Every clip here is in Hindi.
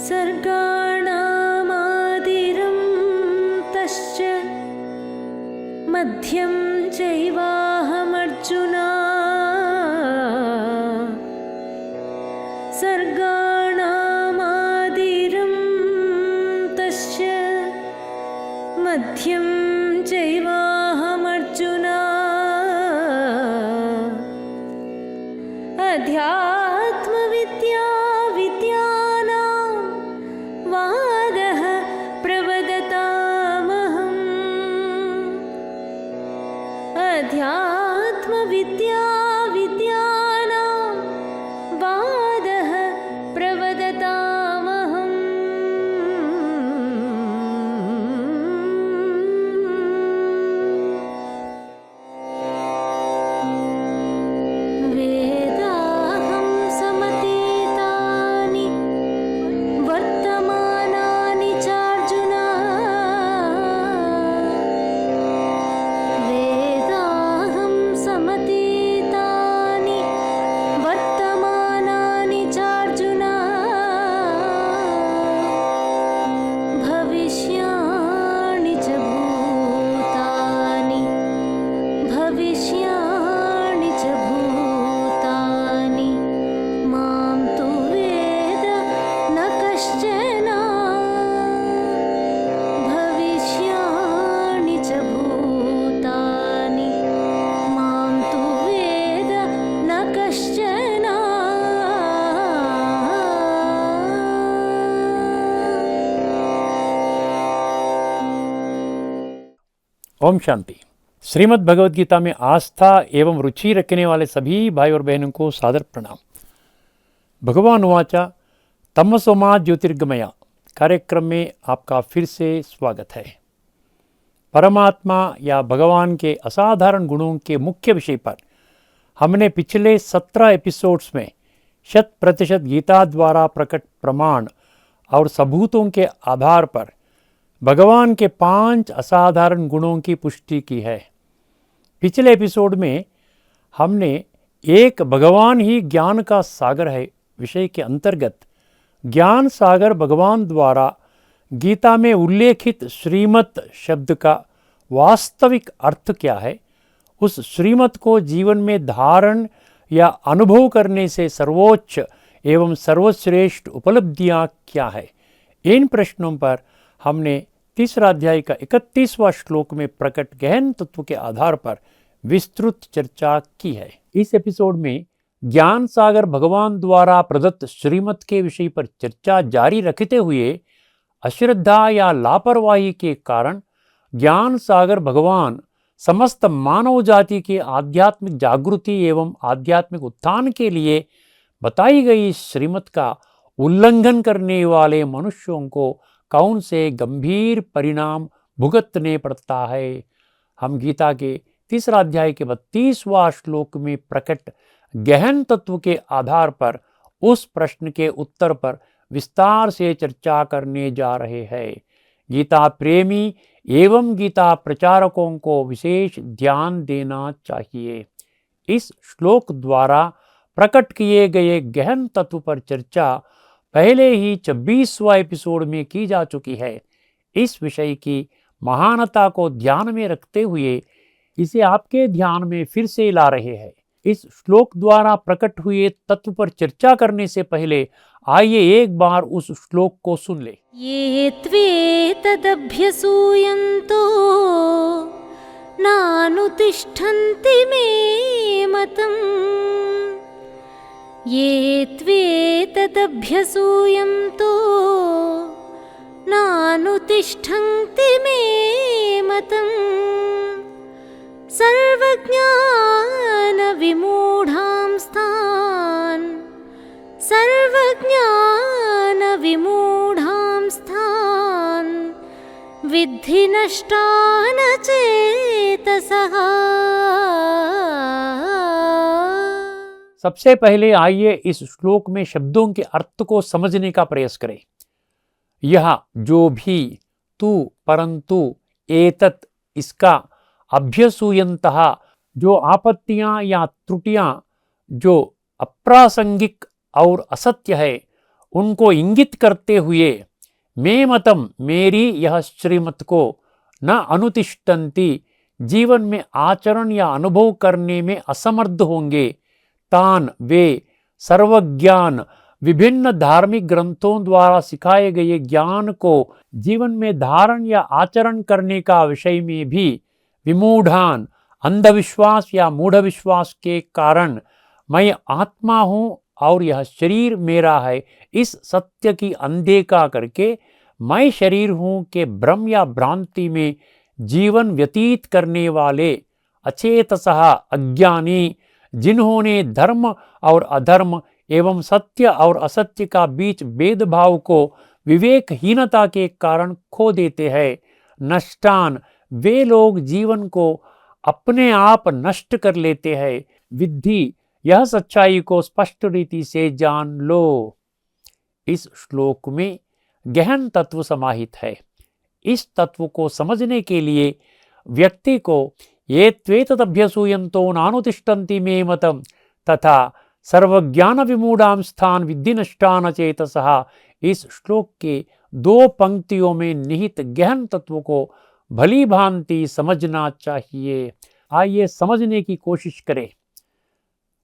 सर्गाणामादिरं तश्च मध्यं चैवाहमर्जुना सर्गाणामादिरं तश्च मध्यं चैवाहमर्जुना अध्यात्मविद्या विद्यानां वादः प्रवदतामहम् अध्यात्मविद्या विद्यानां वादः प्रवदतामहम् वेदाहं समतीतानि वर्तमानानि चार्जुन वेदाहं समतीतानि वर्तमानानि चार्जुन भविष्याणि च भूतानि भविष्याणि च भूतानि मां तु वेद न कश्चन भविष्याणि च भूतानि मां तु वेद न कश्चन ओम शांति। श्रीमद् भगवद गीता में आस्था एवं रुचि रखने वाले सभी भाई और बहनों को सादर प्रणाम। भगवान वाचा तमसोमा ज्योतिर्गमया कार्यक्रम में आपका फिर से स्वागत है। परमात्मा या भगवान के असाधारण गुणों के मुख्य विषय पर हमने पिछले 17 एपिसोड्स में 100% गीता द्वारा प्रकट प्रमाण और सबूतों के आधार पर भगवान के 5 असाधारण गुणों की पुष्टि की है। पिछले एपिसोड में हमने एक भगवान ही ज्ञान का सागर है विषय के अंतर्गत ज्ञान सागर भगवान द्वारा गीता में उल्लेखित श्रीमत शब्द का वास्तविक अर्थ क्या है, उस श्रीमत को जीवन में धारण या अनुभव करने से सर्वोच्च एवं सर्वश्रेष्ठ उपलब्धियां क्या है, इन प्रश्नों पर हमने तीसरा अध्याय का 31वां श्लोक में प्रकट गहन तत्व के आधार पर विस्तृत चर्चा की है। इस एपिसोड में ज्ञान सागर भगवान द्वारा प्रदत्त श्रीमत के विषय पर चर्चा जारी रखते हुए अश्रद्धा या लापरवाही के कारण ज्ञान सागर भगवान समस्त मानव जाति के आध्यात्मिक जागृति एवं आध्यात्मिक उत्थान के लिए बताई गई श्रीमत का उल्लंघन करने वाले मनुष्यों को कौन से गंभीर परिणाम भुगतने पड़ता है। हम गीता के तीसरा अध्याय के 32वां श्लोक में प्रकट गहन तत्व के आधार पर उस प्रश्न के उत्तर पर विस्तार से चर्चा करने जा रहे हैं। गीता प्रेमी एवं गीता प्रचारकों को विशेष ध्यान देना चाहिए। इस श्लोक द्वारा प्रकट किए गए गहन तत्व पर चर्चा पहले ही 26वां एपिसोड में की जा चुकी है। इस विषय की महानता को ध्यान में रखते हुए इसे आपके ध्यान में फिर से ला रहे हैं। इस श्लोक द्वारा प्रकट हुए तत्व पर चर्चा करने से पहले आइए एक बार उस श्लोक को सुन ले। ये त्वेतदभ्यसूयन्तो नानुतिष्ठन्ति मे मतम् ये त्वेतदभ्यसूयन्तो नानुतिष्ठन्ति मे मतम् सर्वज्ञानविमूढांस्तान् सर्वज्ञानविमूढांस्तान् विद्धि नष्टान चेतसः। सबसे पहले आइए इस श्लोक में शब्दों के अर्थ को समझने का प्रयास करें। यह जो भी, तू, परंतु, एतत्, इसका, अभ्यसूयन्तः, जो आपत्तियां या त्रुटियां जो अप्रासंगिक और असत्य है उनको इंगित करते हुए मे मतम मेरी यह श्रीमत को न अनुतिष्ठन्ति जीवन में आचरण या अनुभव करने में असमर्थ होंगे, तान वे सर्वज्ञान विभिन्न धार्मिक ग्रंथों द्वारा सिखाए गए ज्ञान को जीवन में धारण या आचरण करने का विषय में भी विमूढ़ान अंधविश्वास या मूढ़ विश्वास के कारण मैं आत्मा हूँ और यह शरीर मेरा है, इस सत्य की अनदेखा करके मैं शरीर हूँ के भ्रम या भ्रांति में जीवन व्यतीत करने वाले अचेतसः अज्ञानी, जिन्होंने धर्म और अधर्म एवं सत्य और असत्य का बीच भेदभाव को विवेकहीनता के कारण खो देते हैं, नष्टान वे लोग जीवन को अपने आप नष्ट कर लेते हैं। विद्धि यह सच्चाई को स्पष्ट रीति से जान लो। इस श्लोक में गहन तत्व समाहित है। इस तत्व को समझने के लिए व्यक्ति को ये त्वेतदभ्यसूयन्तो नानुतिष्ठन्ति मे मतम तथा सर्वज्ञान विमूढ़ां स्थान विद्धि नष्टान चेतसः, इस श्लोक के 2 पंक्तियों में निहित गहन तत्व को भली भांति समझना चाहिए। आइए समझने की कोशिश करें।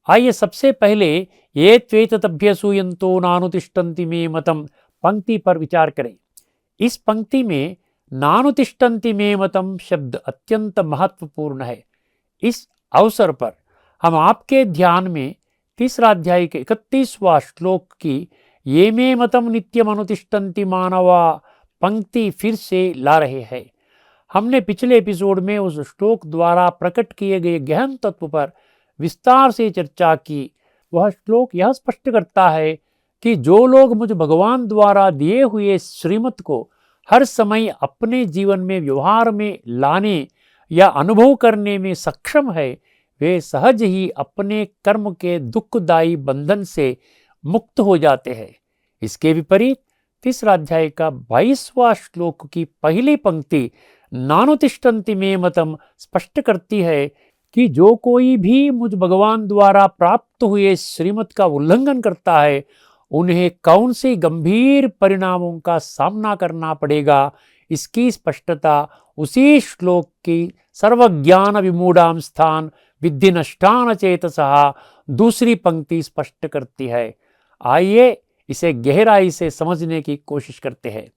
आइए सबसे पहले ये त्वेतदभ्यसूयन्तो नानुतिष्ठन्ति मे मतम पंक्ति पर विचार करें। इस पंक्ति में नानुतिष्ठन्ति मे मतम शब्द अत्यंत महत्वपूर्ण है। इस अवसर पर हम आपके ध्यान में 3रा अध्याय के 31वां श्लोक की ये मे मतम नित्यम अनुतिष्ठन्ति मानवा पंक्ति फिर से ला रहे हैं। हमने पिछले एपिसोड में उस श्लोक द्वारा प्रकट किए गए गहन तत्व पर विस्तार से चर्चा की। वह श्लोक यह स्पष्ट करता है कि जो लोग मुझ भगवान द्वारा दिए हुए श्रीमत को हर समय अपने जीवन में व्यवहार में लाने या अनुभव करने में सक्षम है, वे सहज ही अपने कर्म के दुखदायी बंधन से मुक्त हो जाते हैं। इसके विपरीत 3रा अध्याय का 22वां श्लोक की पहली पंक्ति नानुतिष्ठन्ति मे मतम स्पष्ट करती है कि जो कोई भी मुझ भगवान द्वारा प्राप्त हुए श्रीमत का उल्लंघन करता है, उन्हें कौन से गंभीर परिणामों का सामना करना पड़ेगा, इसकी स्पष्टता उसी श्लोक की सर्वज्ञान विमूढ़ां स्थान विद्धि नष्टान चेतसः दूसरी पंक्ति स्पष्ट करती है। आइए इसे गहराई से समझने की कोशिश करते हैं।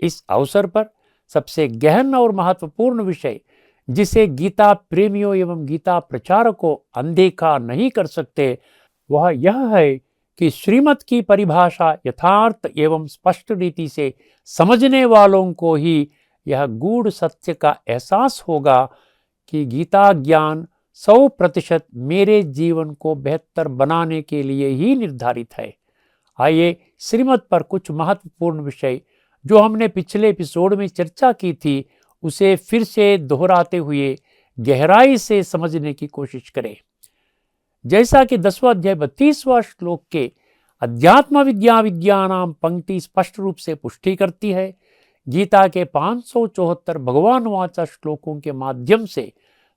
इस अवसर पर सबसे गहन और महत्वपूर्ण विषय जिसे गीता प्रेमियों एवं गीता प्रचारकों अनदेखा नहीं कर सकते, वह यह है कि श्रीमत की परिभाषा यथार्थ एवं स्पष्ट रीति से समझने वालों को ही यह गूढ़ सत्य का एहसास होगा कि गीता ज्ञान 100% मेरे जीवन को बेहतर बनाने के लिए ही निर्धारित है। आइए श्रीमत पर कुछ महत्वपूर्ण विषय जो हमने पिछले एपिसोड में चर्चा की थी, उसे फिर से दोहराते हुए गहराई से समझने की कोशिश करें। जैसा कि 10वां अध्याय 32वां श्लोक के अध्यात्म विद्या विज्ञानाम पंक्ति स्पष्ट रूप से पुष्टि करती है, गीता के 574 भगवान वाचा श्लोकों के माध्यम से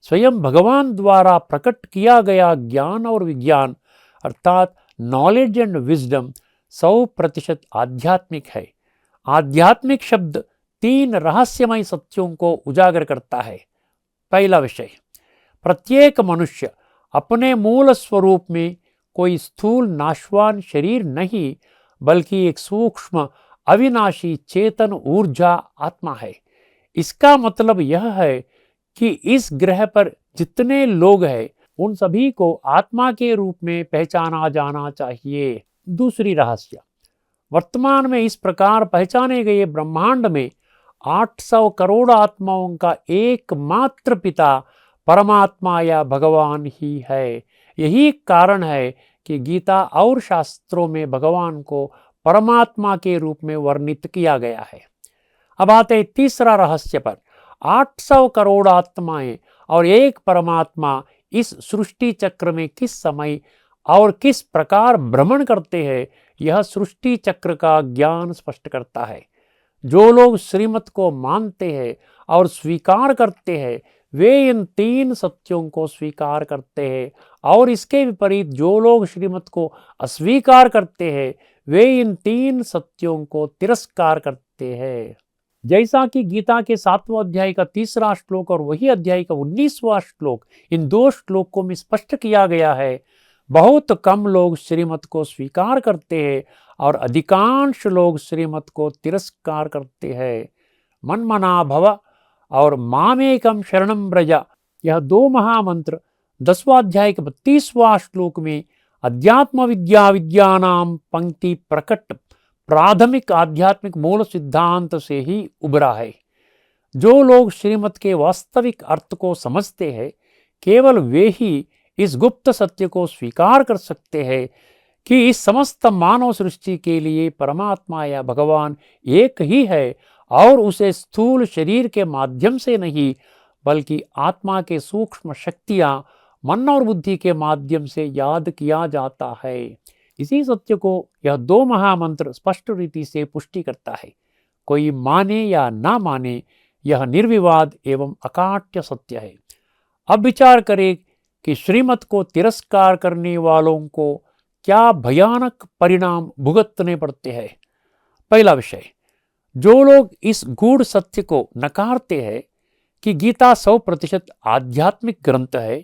स्वयं भगवान द्वारा प्रकट किया गया ज्ञान और विज्ञान अर्थात नॉलेज एंड विजडम 100% आध्यात्मिक है। आध्यात्मिक शब्द 3 रहस्यमय सत्यों को उजागर करता है। पहला विषय, प्रत्येक मनुष्य अपने मूल स्वरूप में कोई स्थूल नाशवान शरीर नहीं, बल्कि एक सूक्ष्म अविनाशी चेतन ऊर्जा आत्मा है। इसका मतलब यह है कि इस ग्रह पर जितने लोग हैं, उन सभी को आत्मा के रूप में पहचाना जाना चाहिए। दूसरी रहस्य, वर्तमान में इस प्रकार पहचाने गए ब्रह्मांड में 800 करोड़ आत्माओं का एकमात्र पिता परमात्मा या भगवान ही है। यही कारण है कि गीता और शास्त्रों में भगवान को परमात्मा के रूप में वर्णित किया गया है। अब आते हैं तीसरा रहस्य पर। 800 करोड़ आत्माएं और एक परमात्मा इस सृष्टि चक्र में किस समय और किस प्रकार भ्रमण करते हैं, यह सृष्टि चक्र का ज्ञान स्पष्ट करता है। जो लोग श्रीमत को मानते हैं और स्वीकार करते हैं, वे इन 3 सत्यों को स्वीकार करते हैं, और इसके विपरीत जो लोग श्रीमत को अस्वीकार करते हैं, वे इन 3 सत्यों को तिरस्कार करते हैं। जैसा कि गीता के 7वें अध्याय का 3रा श्लोक और वही अध्याय का 19वां श्लोक इन 2 श्लोकों में स्पष्ट किया गया है, बहुत कम लोग श्रीमत को स्वीकार करते हैं और अधिकांश लोग श्रीमत को तिरस्कार करते हैं। मन्मना भव और मामेकम शरणम व्रज, यह 2 महामंत्र 10वां अध्याय के 32वां श्लोक में अध्यात्म विद्या विद्यानाम पंक्ति प्रकट प्राथमिक आध्यात्मिक मूल सिद्धांत से ही उभरा है। जो लोग श्रीमत के वास्तविक अर्थ को समझते हैं, केवल वे ही इस गुप्त सत्य को स्वीकार कर सकते हैं कि इस समस्त मानव सृष्टि के लिए परमात्मा या भगवान एक ही है और उसे स्थूल शरीर के माध्यम से नहीं बल्कि आत्मा के सूक्ष्म शक्तियां मन और बुद्धि के माध्यम से याद किया जाता है। इसी सत्य को यह 2 महामंत्र स्पष्ट रीति से पुष्टि करता है। कोई माने या ना माने, यह निर्विवाद एवं अकाट्य सत्य है। अब विचार करें कि श्रीमत को तिरस्कार करने वालों को क्या भयानक परिणाम भुगतने पड़ते हैं। पहला विषय, जो लोग इस गूढ़ सत्य को नकारते हैं कि गीता 100% आध्यात्मिक ग्रंथ है,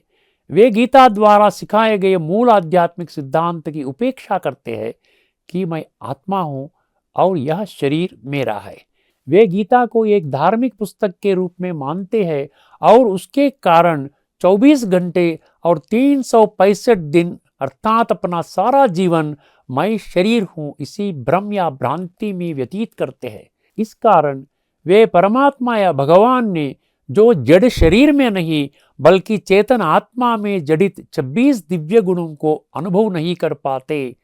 वे गीता द्वारा सिखाए गए मूल आध्यात्मिक सिद्धांत की उपेक्षा करते हैं कि मैं आत्मा हूँ और यह शरीर मेरा है। वे गीता को एक धार्मिक पुस्तक के रूप में मानते हैं और उसके कारण 24 घंटे और 365 दिन अर्थात अपना सारा जीवन मैं शरीर हूँ इसी भ्रम या भ्रांति में व्यतीत करते हैं। इस कारण वे परमात्मा या भगवान ने जो जड़ शरीर में नहीं बल्कि चेतन आत्मा में जड़ित 26 दिव्य गुणों को अनुभव नहीं कर पाते।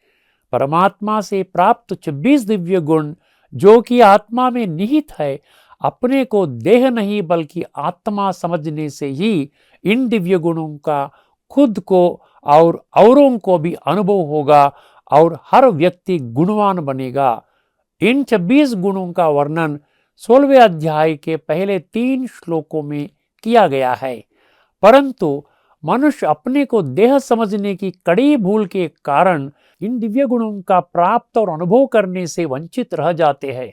परमात्मा से प्राप्त 26 दिव्य गुण जो कि आत्मा में निहित है, अपने को देह नहीं बल्कि आत्मा समझने से ही इन दिव्य गुणों का खुद को और औरों को भी अनुभव होगा और हर व्यक्ति गुणवान बनेगा। इन 26 गुणों का वर्णन 16वें अध्याय के पहले 3 श्लोकों में किया गया है, परंतु मनुष्य अपने को देह समझने की कड़ी भूल के कारण इन दिव्य गुणों का प्राप्त और अनुभव करने से वंचित रह जाते हैं।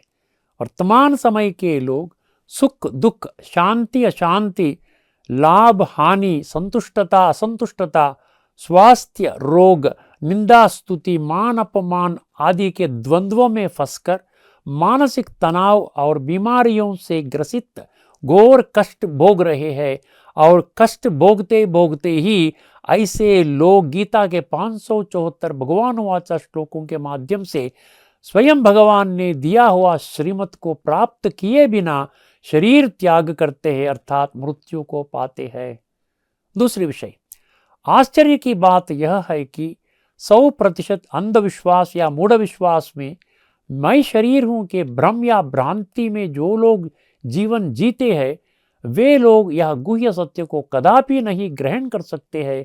वर्तमान समय के लोग सुख दुख, शांति अशांति, लाभ हानि, संतुष्टता असंतुष्टता, स्वास्थ्य रोग, निंदा स्तुति, मान अपमान आदि के द्वंद्वों में फंसकर मानसिक तनाव और बीमारियों से ग्रसित घोर कष्ट भोग रहे हैं और कष्ट भोगते भोगते ही ऐसे लोग गीता के 574 भगवान वाचा श्लोकों के माध्यम से स्वयं भगवान ने दिया हुआ श्रीमत को प्राप्त किए बिना शरीर त्याग करते हैं अर्थात मृत्यु को पाते हैं। दूसरी विषय, आश्चर्य की बात यह है कि 100% अंधविश्वास या मूढ़ विश्वास में मैं शरीर हूं के भ्रम या भ्रांति में जो लोग जीवन जीते हैं, वे लोग यह गुह्य सत्य को कदापि नहीं ग्रहण कर सकते हैं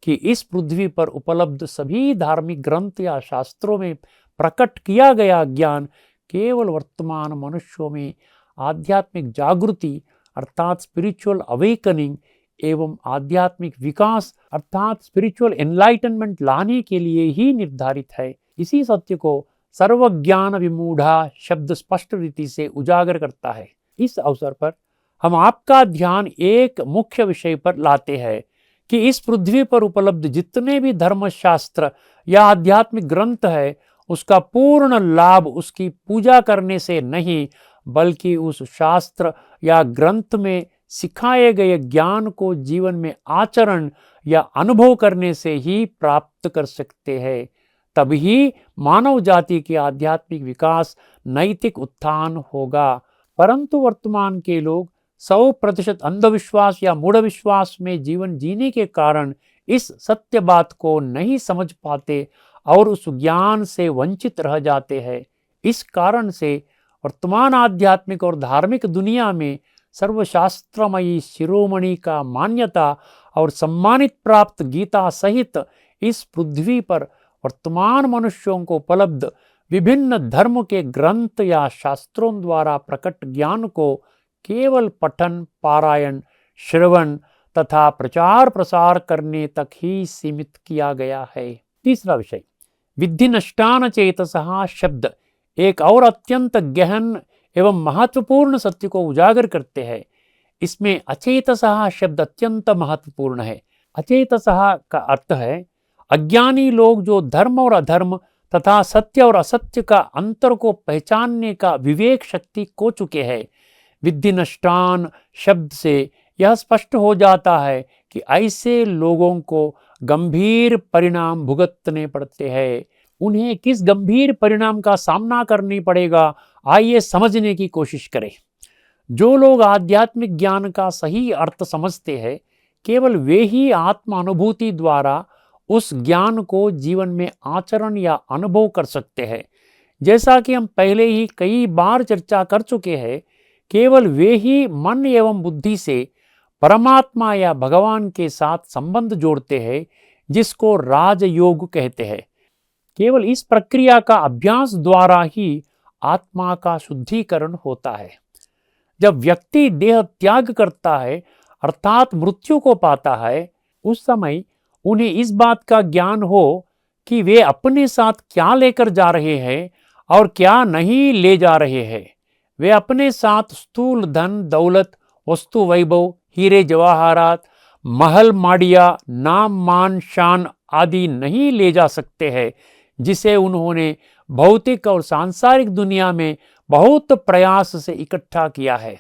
कि इस पृथ्वी पर उपलब्ध सभी धार्मिक ग्रंथ या शास्त्रों में प्रकट किया गया ज्ञान केवल वर्तमान मनुष्यों में आध्यात्मिक जागृति अर्थात स्पिरिचुअल अवेकनिंग एवं आध्यात्मिक विकास अर्थात स्पिरिचुअल एनलाइटनमेंट लाने के लिए ही निर्धारित है। इसी सत्य को सर्वज्ञान विमूढ़ा शब्द स्पष्ट रीति से उजागर करता है। इस अवसर पर हम आपका ध्यान एक मुख्य विषय पर लाते हैं कि इस पृथ्वी पर उपलब्ध जितने भी धर्मशास्त्र या आध्यात्मिक ग्रंथ है, उसका पूर्ण लाभ उसकी पूजा करने से नहीं बल्कि उस शास्त्र या ग्रंथ में सिखाए गए ज्ञान को जीवन में आचरण या अनुभव करने से ही प्राप्त कर सकते हैं। तभी मानव जाति के आध्यात्मिक विकास, नैतिक उत्थान होगा। परंतु वर्तमान के लोग 100% अंधविश्वास या मूढ़ विश्वास में जीवन जीने के कारण इस सत्य बात को नहीं समझ पाते और उस ज्ञान से वंचित रह जाते हैं। इस कारण से वर्तमान आध्यात्मिक और धार्मिक दुनिया में सर्वशास्त्रमयी शिरोमणि का मान्यता और सम्मानित प्राप्त गीता सहित इस पृथ्वी पर वर्तमान मनुष्यों को उपलब्ध विभिन्न धर्म के ग्रंथ या शास्त्रों द्वारा प्रकट ज्ञान को केवल पठन, पारायण, श्रवण तथा प्रचार प्रसार करने तक ही सीमित किया गया है। तीसरा विषय, विद्धि नष्टान चेतसः शब्द एक और अत्यंत गहन एवं महत्वपूर्ण सत्य को उजागर करते हैं। इसमें अचेतसः शब्द अत्यंत महत्वपूर्ण है। अचेतसः का अर्थ है अज्ञानी लोग जो धर्म और अधर्म तथा सत्य और असत्य का अंतर को पहचानने का विवेक शक्ति खो चुके हैं। विद्धि नष्टान शब्द से यह स्पष्ट हो जाता है कि ऐसे लोगों को गंभीर परिणाम भुगतने पड़ते हैं। उन्हें किस गंभीर परिणाम का सामना करनी पड़ेगा, आइए समझने की कोशिश करें। जो लोग आध्यात्मिक ज्ञान का सही अर्थ समझते हैं, केवल वे ही आत्म अनुभूति द्वारा उस ज्ञान को जीवन में आचरण या अनुभव कर सकते हैं। जैसा कि हम पहले ही कई बार चर्चा कर चुके हैं, केवल वे ही मन एवं बुद्धि से परमात्मा या भगवान के साथ संबंध जोड़ते हैं, जिसको राजयोग कहते हैं। केवल इस प्रक्रिया का अभ्यास द्वारा ही आत्मा का शुद्धिकरण होता है। जब व्यक्ति देह त्याग करता है अर्थात मृत्यु को पाता है, उस समय उन्हें इस बात का ज्ञान हो कि वे अपने साथ क्या लेकर जा रहे हैं और क्या नहीं ले जा रहे हैं। वे अपने साथ स्थूल धन दौलत, वस्तु वैभव, हीरे जवाहरात, महल माड़िया, नाम मान शान आदि नहीं ले जा सकते हैं, जिसे उन्होंने भौतिक और सांसारिक दुनिया में बहुत प्रयास से इकट्ठा किया है।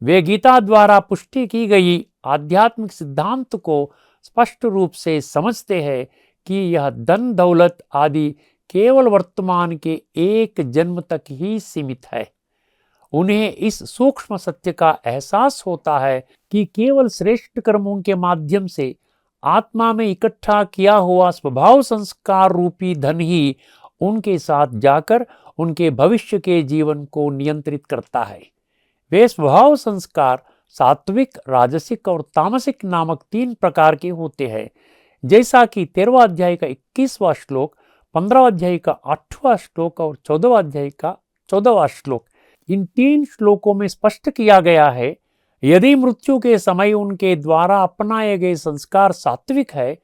वे गीता द्वारा पुष्टि की गई आध्यात्मिक सिद्धांत को स्पष्ट रूप से समझते हैं कि यह धन दौलत आदि केवल वर्तमान के एक जन्म तक ही सीमित है। उन्हें इस सूक्ष्म सत्य का एहसास होता है कि केवल श्रेष्ठ कर्मों के माध्यम से आत्मा में इकट्ठा किया हुआ स्वभाव संस्कार रूपी धन ही उनके साथ जाकर उनके भविष्य के जीवन को नियंत्रित करता है। वे स्वभाव संस्कार सात्विक, राजसिक और तामसिक नामक 3 प्रकार के होते हैं। जैसा कि 13वां अध्याय का 21वां श्लोक, 15वां अध्याय का 8वां श्लोक और 14वां अध्याय का 14वां श्लोक, इन 3 श्लोकों में स्पष्ट किया गया है। यदि मृत्यु के समय उनके द्वारा अपनाए गए संस्कार सात्विक है,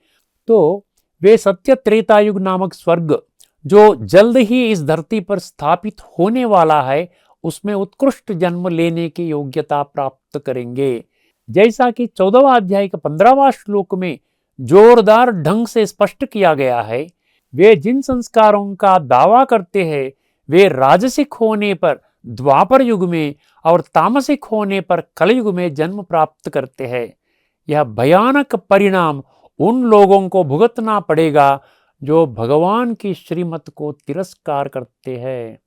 तो वे सत्य त्रेतायुग नामक स्वर्ग, जो जल्द ही इस धरती पर स्थापित होने वाला है, उसमें उत्कृष्ट जन्म लेने की योग्यता प्राप्त करेंगे। जैसा कि 14वां अध्याय का 15वां श्लोक में जोरदार ढंग से स्पष्ट किया गया है, वे जिन संस्कारों का दावा करते हैं, वे राजसिक होने पर द्वापर युग में और तामसिक होने पर कलयुग में जन्म प्राप्त करते हैं। यह भयानक परिणाम उन लोगों को भुगतना पड़ेगा जो भगवान की श्रीमत को तिरस्कार करते हैं।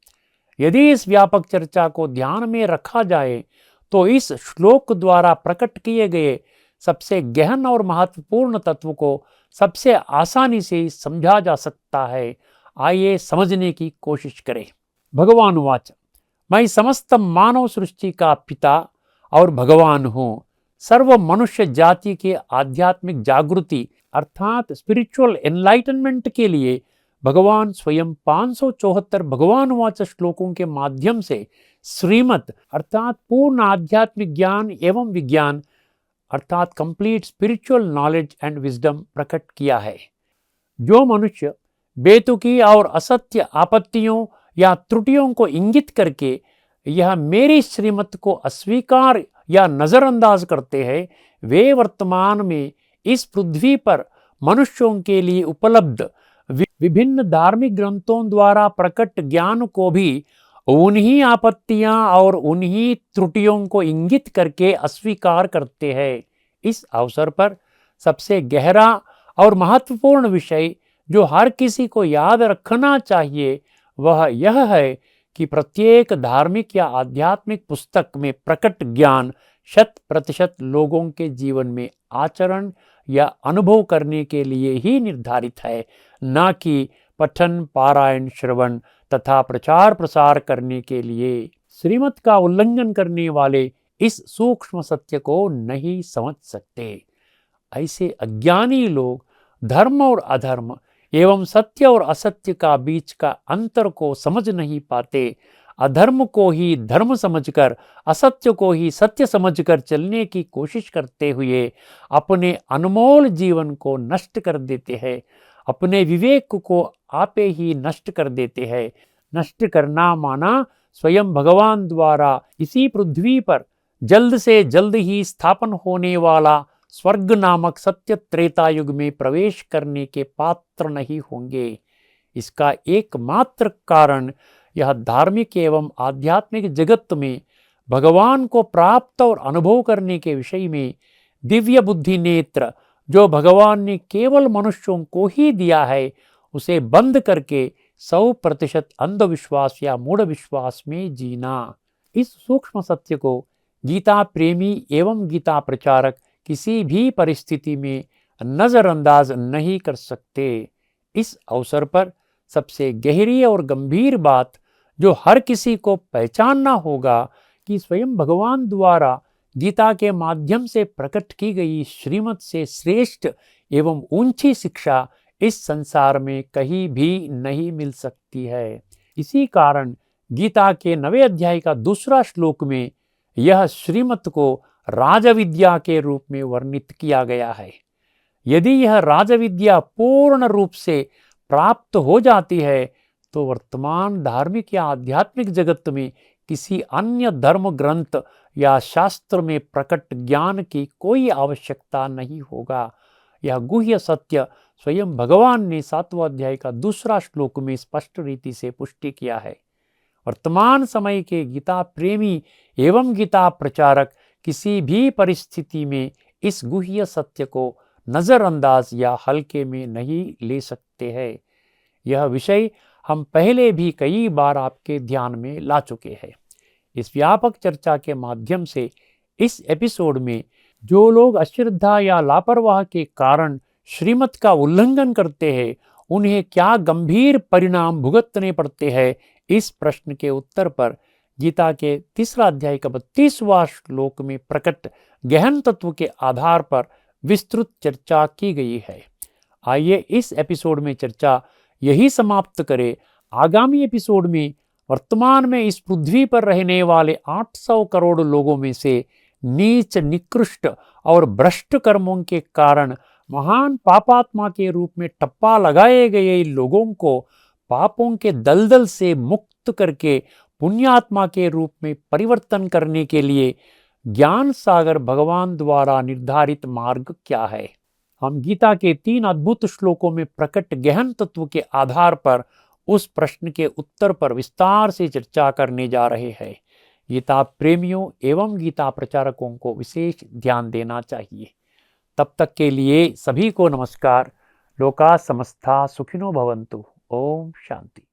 यदि इस व्यापक चर्चा को ध्यान में रखा जाए तो इस श्लोक द्वारा प्रकट किए गए सबसे गहन और महत्वपूर्ण तत्व को सबसे आसानी से समझा जा सकता है। आइए समझने की कोशिश करें। भगवान वाच, मैं समस्त मानव सृष्टि का पिता और भगवान हूँ। सर्व मनुष्य जाति के आध्यात्मिक जागृति अर्थात स्पिरिचुअल एनलाइटनमेंट के लिए भगवान स्वयं 574 भगवानुवाच श्लोकों के माध्यम से श्रीमत अर्थात पूर्ण आध्यात्मिक ज्ञान एवं विज्ञान अर्थात complete spiritual knowledge and wisdom प्रकट किया है। जो मनुष्य बेतुकी और असत्य आपत्तियों या त्रुटियों को इंगित करके यह मेरी श्रीमत को अस्वीकार या नजरअंदाज करते हैं, वे वर्तमान में इस पृथ्वी पर मनुष्यों के लिए उपलब्ध विभिन्न धार्मिक ग्रंथों द्वारा प्रकट ज्ञान को भी उन्हीं आपत्तियां और उन्हीं त्रुटियों को इंगित करके अस्वीकार करते हैं। इस अवसर पर सबसे गहरा और महत्वपूर्ण विषय जो हर किसी को याद रखना चाहिए वह यह है कि प्रत्येक धार्मिक या आध्यात्मिक पुस्तक में प्रकट ज्ञान 100% लोगों के जीवन में आचरण या अनुभव करने के लिए ही निर्धारित है, न कि पठन, पारायण, श्रवण तथा प्रचार प्रसार करने के लिए। श्रीमत का उल्लंघन करने वाले इस सूक्ष्म सत्य को नहीं समझ सकते। ऐसे अज्ञानी लोग धर्म और अधर्म एवं सत्य और असत्य का बीच का अंतर को समझ नहीं पाते। अधर्म को ही धर्म समझकर, असत्य को ही सत्य समझकर चलने की कोशिश करते हुए अपने अनमोल जीवन को नष्ट कर देते हैं। अपने विवेक को आपे ही नष्ट कर देते हैं। नष्ट करना माना स्वयं भगवान द्वारा इसी पृथ्वी पर जल्द से जल्द ही स्थापन होने वाला स्वर्ग नामक सत्य त्रेता युग में प्रवेश करने के पात्र नहीं होंगे। इसका एकमात्र कारण यह धार्मिक एवं आध्यात्मिक जगत में भगवान को प्राप्त और अनुभव करने के विषय में दिव्य बुद्धि नेत्र जो भगवान ने केवल मनुष्यों को ही दिया है, उसे बंद करके 100% अंधविश्वास या मूढ़ विश्वास में जीना। इस सूक्ष्म सत्य को गीता प्रेमी एवं गीता प्रचारक किसी भी परिस्थिति में नजरअंदाज नहीं कर सकते। इस अवसर पर सबसे गहरी और गंभीर बात जो हर किसी को पहचानना होगा कि स्वयं भगवान द्वारा गीता के माध्यम से प्रकट की गई श्रीमत से श्रेष्ठ एवं ऊंची शिक्षा इस संसार में कहीं भी नहीं मिल सकती है। इसी कारण गीता के 9वें अध्याय का 2 श्लोक में यह श्रीमत को राजविद्या के रूप में वर्णित किया गया है। यदि यह राजविद्या पूर्ण रूप से प्राप्त हो जाती है तो वर्तमान धार्मिक या आध्यात्मिक जगत में किसी अन्य धर्म ग्रंथ या शास्त्र में प्रकट ज्ञान की कोई आवश्यकता नहीं होगा। यह गुह्य सत्य स्वयं भगवान ने 7वें अध्याय का 2 श्लोक में स्पष्ट रीति से पुष्टि किया है। वर्तमान समय के गीता प्रेमी एवं गीता प्रचारक किसी भी परिस्थिति में इस गुह्य सत्य को नजरअंदाज या हल्के में नहीं ले सकते हैं। यह विषय हम पहले भी कई बार आपके ध्यान में ला चुके हैं। इस व्यापक चर्चा के माध्यम से इस एपिसोड में जो लोग अश्रद्धा या लापरवाह के कारण श्रीमत का उल्लंघन करते हैं, उन्हें क्या गंभीर परिणाम भुगतने पड़ते हैं, इस प्रश्न के उत्तर पर गीता के 3 अध्याय का 32वां श्लोक में प्रकट गहन तत्व के आधार पर विस्तृत चर्चा की गई है। आइए इस एपिसोड में चर्चा यही समाप्त करें। आगामी एपिसोड में वर्तमान में इस पृथ्वी पर रहने वाले 800 करोड़ लोगों में से नीच, निकृष्ट और भ्रष्ट कर्मों के कारण महान पापात्मा के रूप में टप्पा लगाए गए लोगों को पापों के दलदल से मुक्त करके पुण्यात्मा के रूप में परिवर्तन करने के लिए ज्ञान सागर भगवान द्वारा निर्धारित मार्ग क्या है। हम गीता के 3 अद्भुत श्लोकों में प्रकट गहन तत्व के आधार पर उस प्रश्न के उत्तर पर विस्तार से चर्चा करने जा रहे हैं। गीता प्रेमियों एवं गीता प्रचारकों को विशेष ध्यान देना चाहिए। तब तक के लिए सभी को नमस्कार। लोका समस्ता सुखिनो भवन्तु। ओम शांति।